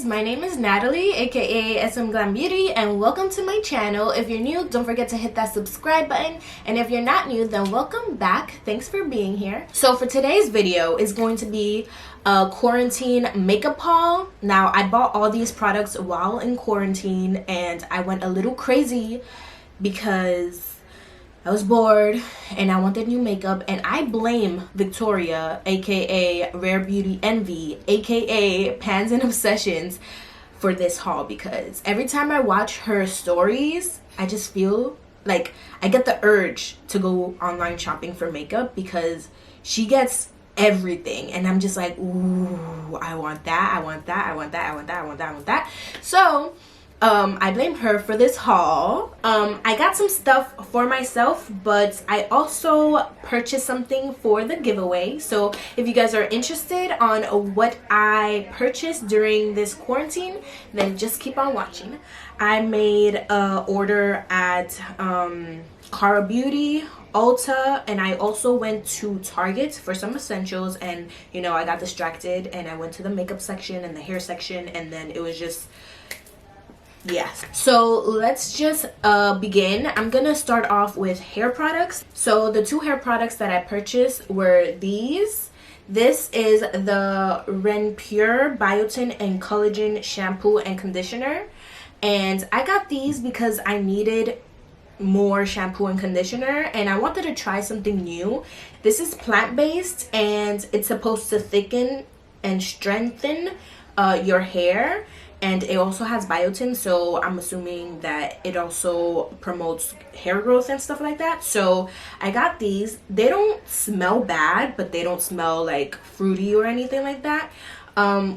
guys, my name is Natalie, aka SMGLAMBEAUTY, and welcome to my channel. If you're new, don't forget to hit that subscribe button, and if you're not new, then welcome back. Thanks for being here. So for today's video is going to be a quarantine makeup haul. Now, I bought all these products while in quarantine, and I went a little crazy because I was bored and I wanted new makeup, and I blame Victoria, aka Rare Beauty Envy, aka Pans and Obsessions, for this haul, because every time I watch her stories, I just feel like I get the urge to go online shopping for makeup because she gets everything, and I'm just like, ooh, I want that, I want that, I want that, I want that, I want that, I want that. So I blame her for this haul. I got some stuff for myself, but I also purchased something for the giveaway. So if you guys are interested on what I purchased during this quarantine, then just keep on watching. I made a order at Karabeauty, Ulta, and I also went to Target for some essentials, and you know, I got distracted and I went to the makeup section and the hair section, and then it was just, yes. So let's just begin. I'm gonna start off with hair products. So the two hair products that I purchased were these. This is the Renpure Biotin and Collagen shampoo and conditioner, and I got these because I needed more shampoo and conditioner and I wanted to try something new. This is plant-based and it's supposed to thicken and strengthen your hair, and it also has biotin, so I'm assuming that it also promotes hair growth and stuff like that. So I got these. They don't smell bad, but they don't smell like fruity or anything like that,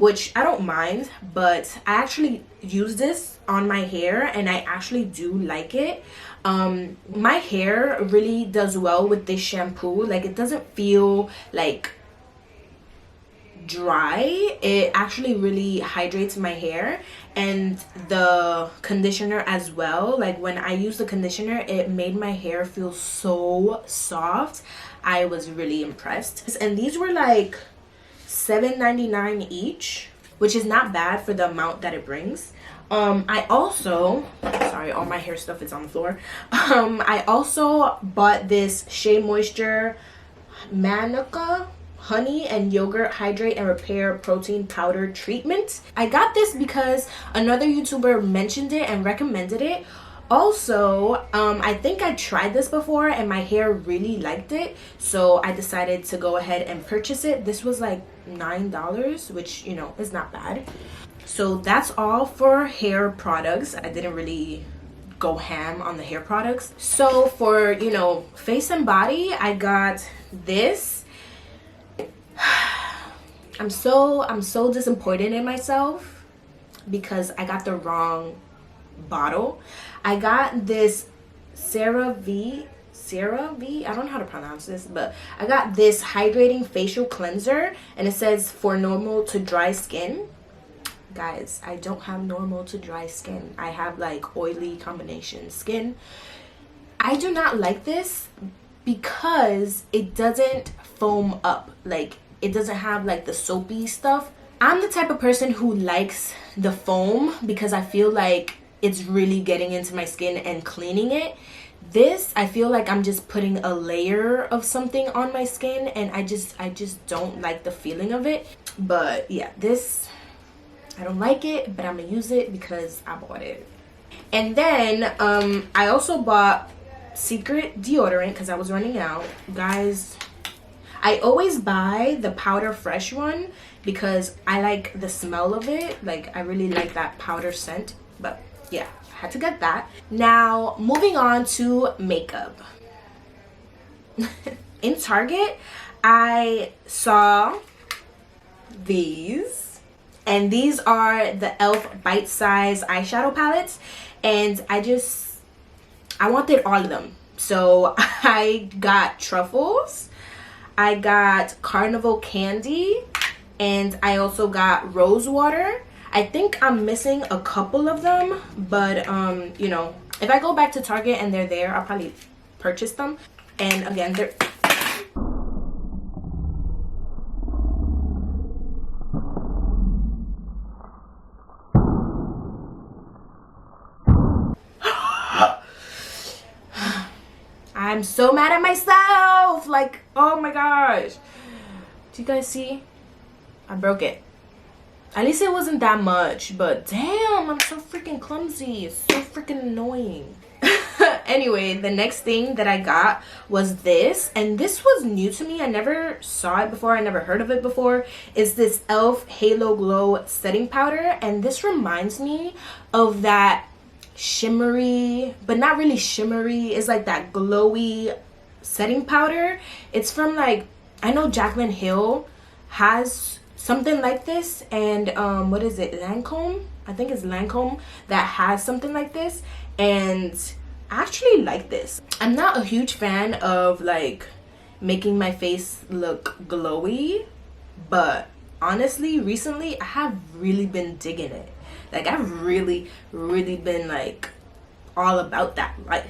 which I don't mind, but I actually use this on my hair and I actually do like it. My hair really does well with this shampoo. Like, it doesn't feel like dry. It actually really hydrates my hair, and the conditioner as well. Like, when I use the conditioner, it made my hair feel so soft. I was really impressed. And these were like $7.99 each, which is not bad for the amount that it brings. I also, sorry, all my hair stuff is on the floor. I also bought this Shea Moisture Manuka Honey and Yogurt Hydrate and Repair Protein Powder Treatment. I got this because another YouTuber mentioned it and recommended it. Also, I think I tried this before and my hair really liked it, so I decided to go ahead and purchase it. This was like $9, which, you know, is not bad. So that's all for hair products. I didn't really go ham on the hair products. So for, you know, face and body, I got this. I'm so disappointed in myself because I got the wrong bottle. I got this CeraVe, I don't know how to pronounce this, but I got this hydrating facial cleanser, and it says for normal to dry skin. Guys, I don't have normal to dry skin. I have like oily combination skin. I do not like this because it doesn't foam up. Like, it doesn't have like the soapy stuff. I'm the type of person who likes the foam because I feel like it's really getting into my skin and cleaning it. This, I feel like I'm just putting a layer of something on my skin, and I just don't like the feeling of it. But yeah, this, I don't like it, but I'm gonna use it because I bought it. And then I also bought Secret deodorant because I was running out. Guys, I always buy the powder fresh one because I like the smell of it. Like, I really like that powder scent. But yeah, I had to get that. Now, moving on to makeup. In Target, I saw these. And these are the e.l.f. bite-size eyeshadow palettes. And I wanted all of them. So I got truffles, I got carnival candy, and I also got rose water. I think I'm missing a couple of them, but you know, if I go back to Target and they're there, I'll probably purchase them. And again, they're I'm so mad at myself. Like, oh my gosh. Do you guys see? I broke it. At least it wasn't that much, but damn, I'm so freaking clumsy. It's so freaking annoying. Anyway, the next thing that I got was this, and this was new to me. I never saw it before. I never heard of it before. It's this e.l.f. Halo Glow setting powder, and this reminds me of that shimmery, but not really shimmery. It's like that glowy setting powder. It's from, like, I know Jaclyn Hill has something like this, and what is it, Lancome? I think it's Lancome that has something like this, and I actually like this. I'm not a huge fan of like making my face look glowy, but honestly recently I have really been digging it. Like, I've really been like all about that life.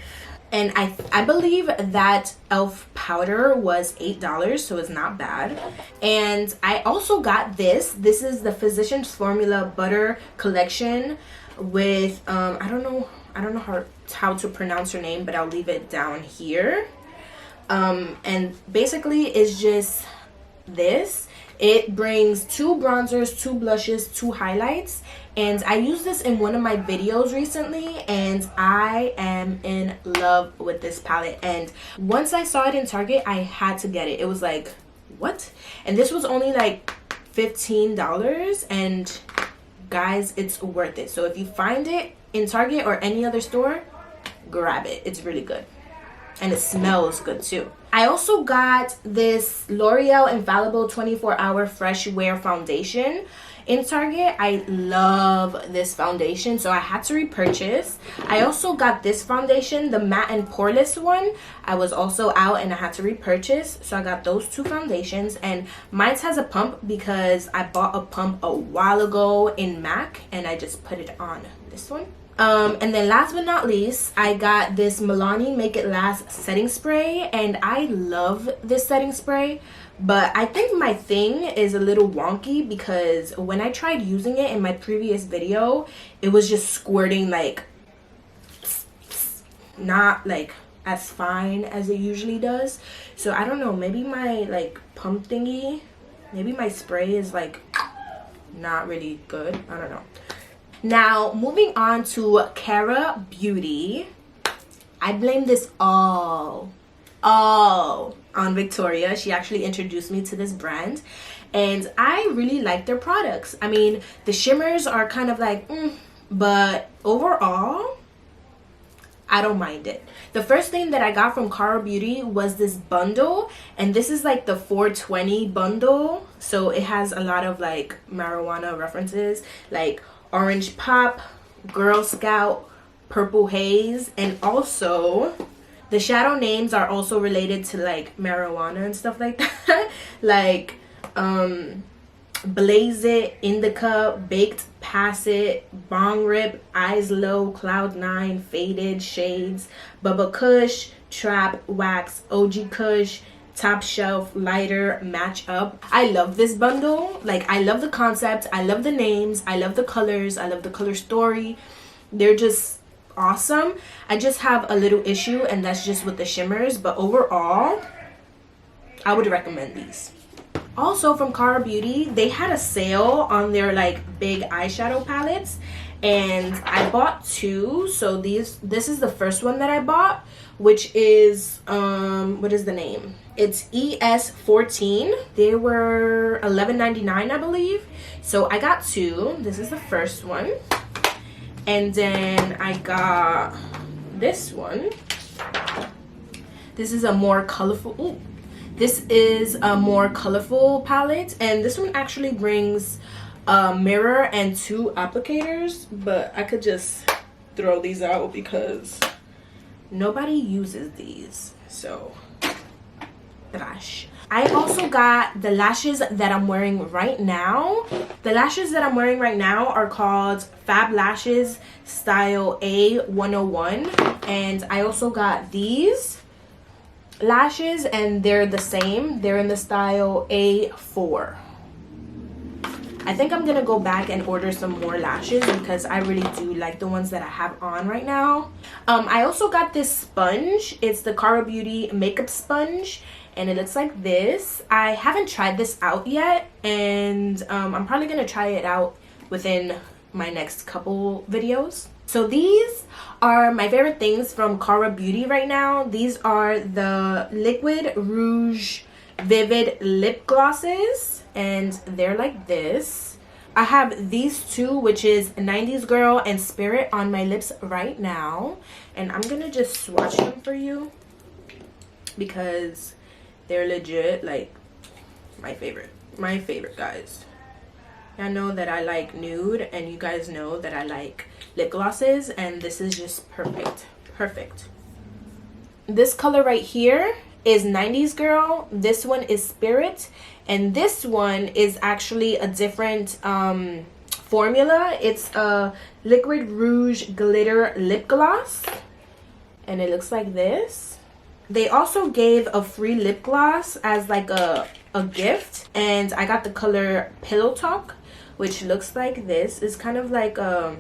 And I believe that e.l.f. powder was $8, so it's not bad. And I also got this. This is the Physicians Formula Butter Collection with I don't know how to pronounce her name, but I'll leave it down here. And basically it's just this. It brings 2 bronzers, 2 blushes, 2 highlights, and I used this in one of my videos recently, and I am in love with this palette. And once I saw it in Target, I had to get it. It was like, what? And this was only like $15, and guys, it's worth it. So if you find it in Target or any other store, grab it. It's really good, and it smells good too. I also got this L'Oreal Infallible 24-Hour Fresh Wear Foundation in Target. I love this foundation, so I had to repurchase. I also got this foundation, the matte and poreless one. I was also out and I had to repurchase, so I got those 2 foundations. And mine has a pump because I bought a pump a while ago in MAC, and I just put it on this one. And then last but not least, I got this Milani Make It Last setting spray, and I love this setting spray, but I think my thing is a little wonky because when I tried using it in my previous video, it was just squirting, like, not like as fine as it usually does. So I don't know, maybe my like pump thingy, maybe my spray is like not really good. I don't know. Now, moving on to Karabeauty. I blame this all on Victoria. She actually introduced me to this brand, and I really like their products. I mean, the shimmers are kind of like, but overall, I don't mind it. The first thing that I got from Karabeauty was this bundle, and this is like the 420 bundle. So it has a lot of like marijuana references, like Orange Pop, Girl Scout, Purple Haze, and also the shadow names are also related to like marijuana and stuff like that. Like Blaze It, Indica, Baked, Pass It, Bong Rip, Eyes Low, Cloud 9, Faded, Shades, Bubba Kush, Trap, Wax, OG Kush, Top Shelf, Lighter, Match Up. I love this bundle. Like, I love the concept, I love the names, I love the colors, I love the color story. They're just awesome. I just have a little issue, and that's just with the shimmers, but overall I would recommend these. Also from Karabeauty, they had a sale on their like big eyeshadow palettes, and I bought 2. So this is the first one that I bought, which is what is the name? It's ES14. They were $11.99, I believe. So I got 2. This is the first one, and then I got this one. This is a more colorful. Ooh. This is a more colorful palette, and this one actually brings a mirror and 2 applicators, but I could just throw these out because nobody uses these, so trash. I also got the lashes that I'm wearing right now. The lashes that I'm wearing right now are called Fab Lashes Style A101, and I also got these lashes, and they're the same. They're in the style A4. I think I'm gonna go back and order some more lashes because I really do like the ones that I have on right now. I also got this sponge. It's the Karabeauty makeup sponge, and it looks like this. I haven't tried this out yet, and I'm probably gonna try it out within my next couple videos. So these are my favorite things from Karabeauty right now. These are the Liquid Rouge Vivid lip glosses, and they're like this. I have these two, which is 90s Girl and Spirit, on my lips right now, and I'm gonna just swatch them for you because they're legit like my favorite, guys. I know that I like nude, and you guys know that I like lip glosses, and this is just perfect. This color right here is 90s Girl, this one is Spirit, and this one is actually a different formula. It's a Liquid Rouge Glitter Lip Gloss, and it looks like this. They also gave a free lip gloss as like a gift, and I got the color Pillow Talk, which looks like this. It's kind of like a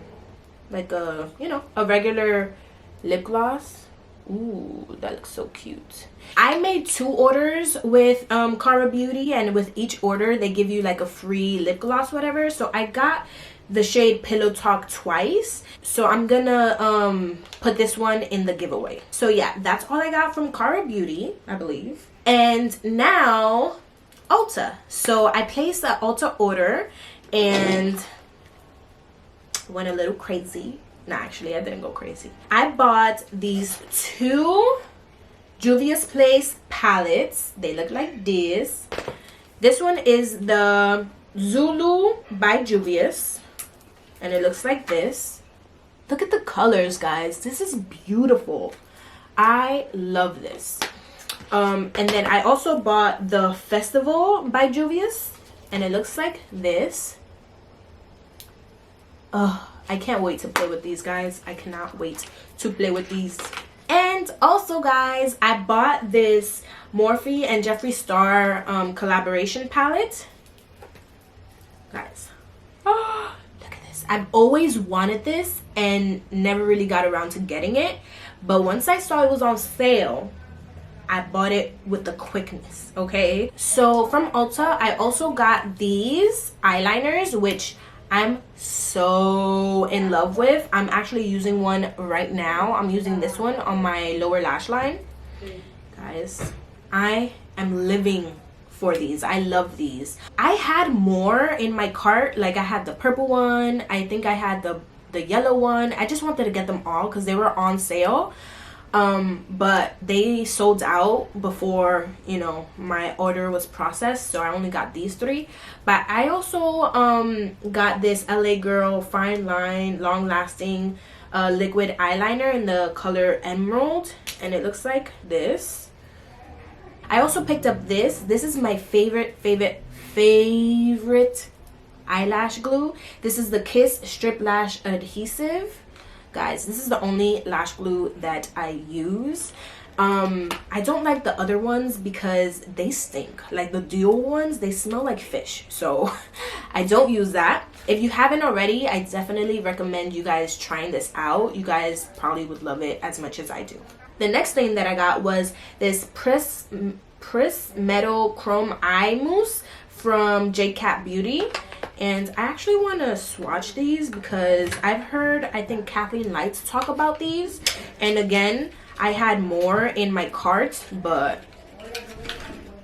you know, a regular lip gloss. Ooh, that looks so cute. I made 2 orders with Karabeauty, and with each order they give you like a free lip gloss, whatever. So I got the shade Pillow Talk twice, so I'm gonna put this one in the giveaway. So yeah, that's all I got from Karabeauty, I believe. And now Ulta. So I placed an Ulta order and went a little crazy. Nah, actually I didn't go crazy. I bought these 2 Juvia's Place palettes. They look like this. This one is the Zulu by Juvia's, and it looks like this. Look at the colors, guys. This is beautiful. I love this. And then I also bought the Festival by Juvia's, and it looks like this. I can't wait to play with these, guys. I cannot wait to play with these. And also, guys, I bought this Morphe and Jeffree Star collaboration palette. Guys, oh, look at this. I've always wanted this and never really got around to getting it. But once I saw it was on sale, I bought it with the quickness, okay? So from Ulta, I also got these eyeliners, which I'm so in love with. I'm actually using one right now. I'm using this one on my lower lash line. Guys, I am living for these. I love these. I had more in my cart. Like I had the purple one. I think I had the yellow one. I just wanted to get them all because they were on sale. But they sold out before, you know, my order was processed, so I only got these 3. But I also got this LA Girl Fine Line Long Lasting liquid eyeliner in the color Emerald, and it looks like this. I also picked up this. This is my favorite eyelash glue. This is the Kiss Strip Lash Adhesive. Guys, this is the only lash glue that I use. I don't like the other ones because they stink. Like the dual ones, they smell like fish. So I don't use that. If you haven't already, I definitely recommend you guys trying this out. You guys probably would love it as much as I do. The next thing that I got was this Press Metal Chrome Eye Mousse from J-Cat Beauty. And I actually want to swatch these because I've heard, I think, Kathleen Lights talk about these. And again, I had more in my cart, but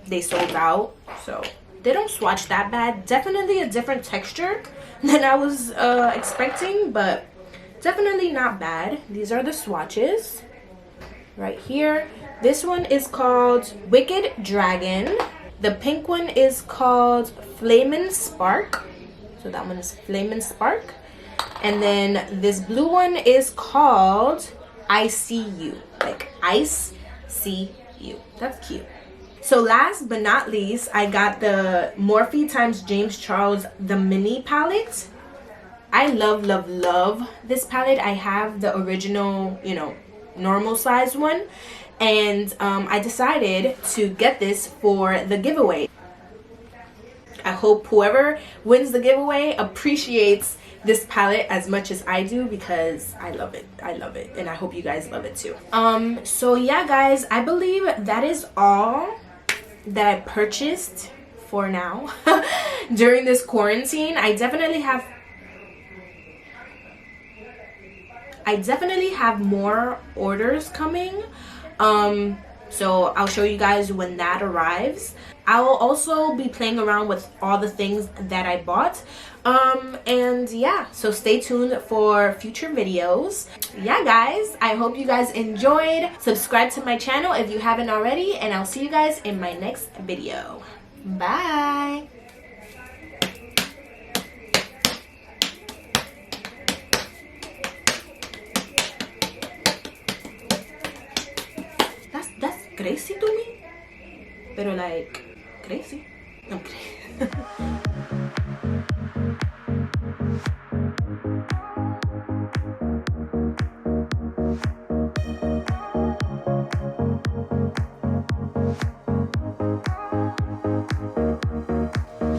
they sold out. So they don't swatch that bad. Definitely a different texture than I was expecting, but definitely not bad. These are the swatches right here. This one is called Wicked Dragon. The pink one is called Flamin' Spark. So that one is Flamin' Spark. And then this blue one is called I See You. Like Ice See You. That's cute. So last but not least, I got the Morphe x James Charles the mini palette. I love this palette. I have the original, you know, normal size one, and I decided to get this for the giveaway. I hope whoever wins the giveaway appreciates this palette as much as I do, because I love it. I love it, and I hope you guys love it too. So yeah guys, I believe that is all that I purchased for now during this quarantine. I definitely have more orders coming, so I'll show you guys when that arrives. I will also be playing around with all the things that I bought, and yeah, so stay tuned for future videos. Yeah guys, I hope you guys enjoyed. Subscribe to my channel if you haven't already, and I'll see you guys in my next video. Bye. That's crazy to me, pero like crazy. I'm kidding.